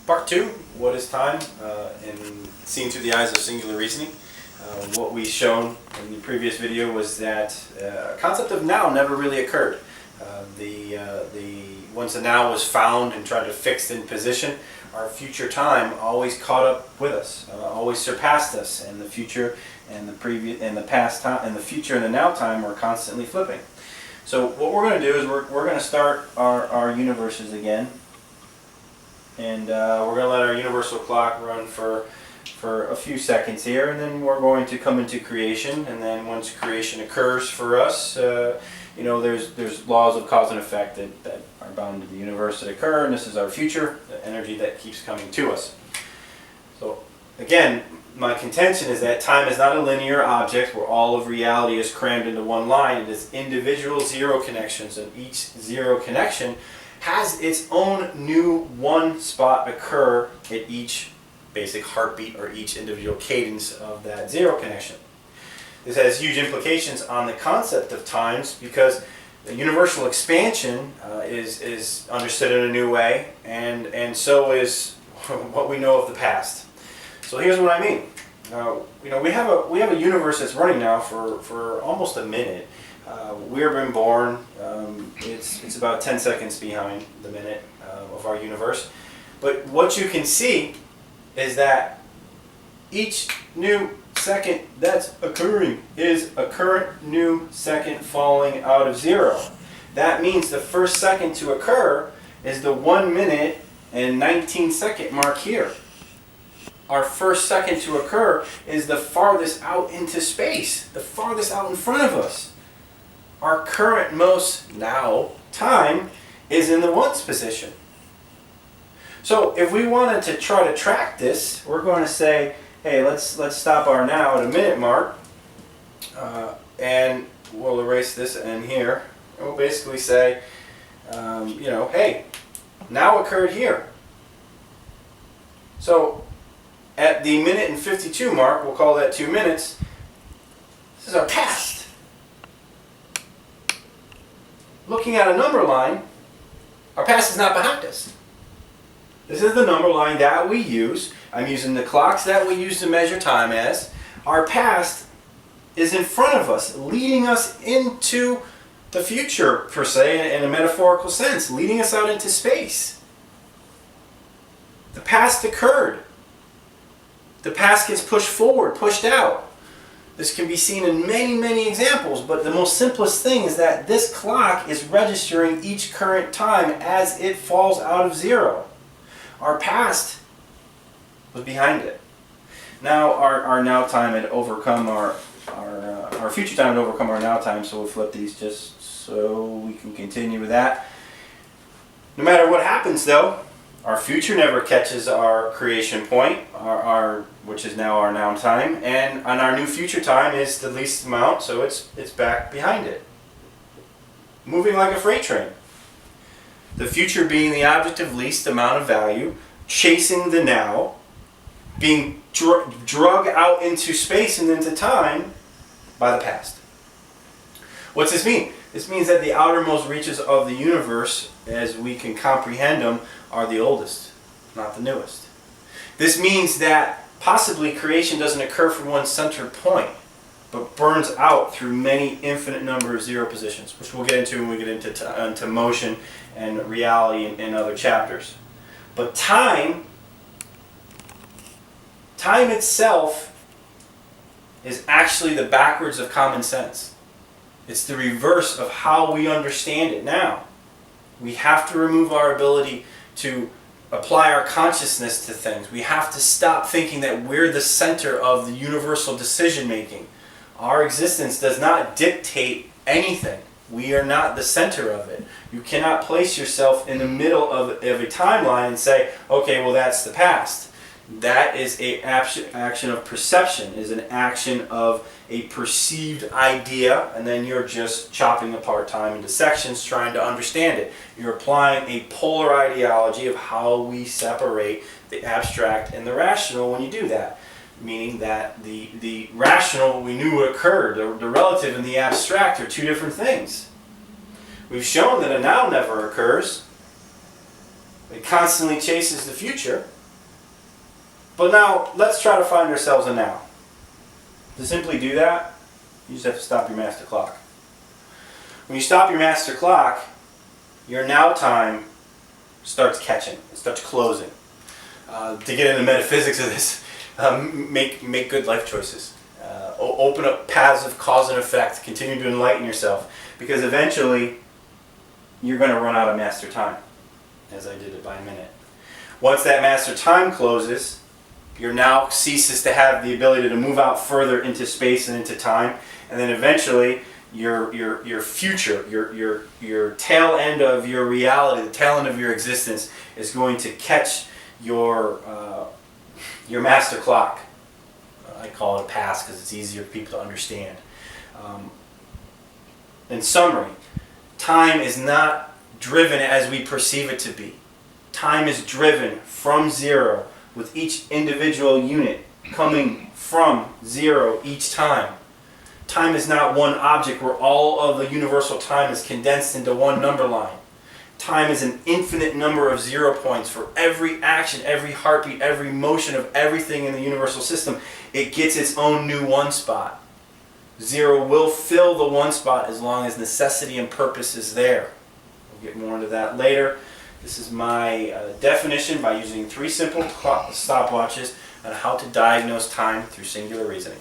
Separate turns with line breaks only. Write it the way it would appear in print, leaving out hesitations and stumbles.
Part 2, what is time, and seen through the eyes of singular reasoning. What we shown in the previous video was that concept of now never really occurred. Once the now was found and tried to fix in position, our future time always caught up with us, always surpassed us, and the future and the previous and the past time and the future and the now time were constantly flipping. So what we're going to do is we're going to start our universes again, and we're going to let our universal clock run for a few seconds here, and then we're going to come into creation. And then once creation occurs for us, there's laws of cause and effect that are bound to the universe that occur, and this is our future, the energy that keeps coming to us. So again, my contention is that time is not a linear object where all of reality is crammed into one line. It is individual zero connections, and each zero connection has its own new one spot occur at each basic heartbeat or each individual cadence of that zero connection. This has huge implications on the concept of times, because the universal expansion is understood in a new way, and so is what we know of the past. So here's what I mean. We have a universe that's running now for almost a minute. We've been born. It's about 10 seconds behind the minute of our universe. But what you can see is that each new second that's occurring is a current new second falling out of zero. That means the first second to occur is the 1 minute and 19 second mark here. Our first second to occur is the farthest out into space, the farthest out in front of us. Our current most now time is in the ones position. So if we wanted to try to track this, we're going to say, hey, let's stop our now at a minute mark, and we'll erase this in here. And we'll basically say, hey, now occurred here. So at the minute and 52 mark, we'll call that 2 minutes. This is our past. Looking at a number line, our past is not behind us. This is the number line that we use. I'm using the clocks that we use to measure time as. Our past is in front of us, leading us into the future, per se, in a metaphorical sense, leading us out into space. The past occurred. The past gets pushed forward, pushed out. This can be seen in many, many examples, but the most simplest thing is that this clock is registering each current time as it falls out of zero. Our past was behind it. Now our now time had overcome our future time had overcome our now time, so we'll flip these just so we can continue with that. No matter what happens though, our future never catches our creation point, which is now our now time, and our new future time is the least amount, so it's back behind it. Moving like a freight train. The future being the object of least amount of value, chasing the now, being drug out into space and into time by the past. What's this mean? This means that the outermost reaches of the universe, as we can comprehend them, are the oldest, not the newest. This means that possibly creation doesn't occur from one center point, but burns out through many infinite number of zero positions, which we'll get into when we get into motion and reality in other chapters. But time itself is actually the backwards of common sense. It's the reverse of how we understand it now. We have to remove our ability to apply our consciousness to things. We have to stop thinking that we're the center of the universal decision making. Our existence does not dictate anything. We are not the center of it. You cannot place yourself in the middle of a timeline and say, okay, well that's the past. That is an action of perception, is an action of a perceived idea, and then you're just chopping apart time into sections trying to understand it. You're applying a polar ideology of how we separate the abstract and the rational when you do that. Meaning that the rational, we knew what occurred. The relative and the abstract are two different things. We've shown that a now never occurs. It constantly chases the future. But now, let's try to find ourselves a now. To simply do that, you just have to stop your master clock. When you stop your master clock, your now time starts catching. It starts closing. To get into metaphysics of this, make good life choices. Open up paths of cause and effect. Continue to enlighten yourself. Because eventually, you're going to run out of master time, as I did it by a minute. Once that master time closes, your now ceases to have the ability to move out further into space and into time, and then eventually your future, your tail end of your reality, the tail end of your existence, is going to catch your master clock. I call it a pass because it's easier for people to understand. In summary, time is not driven as we perceive it to be. Time is driven from zero, with each individual unit coming from zero each time. Time is not one object where all of the universal time is condensed into one number line. Time is an infinite number of 0 points for every action, every heartbeat, every motion of everything in the universal system. It gets its own new one spot. Zero will fill the one spot as long as necessity and purpose is there. We'll get more into that later. This is my definition by using 3 simple stopwatches on how to diagnose time through singular reasoning.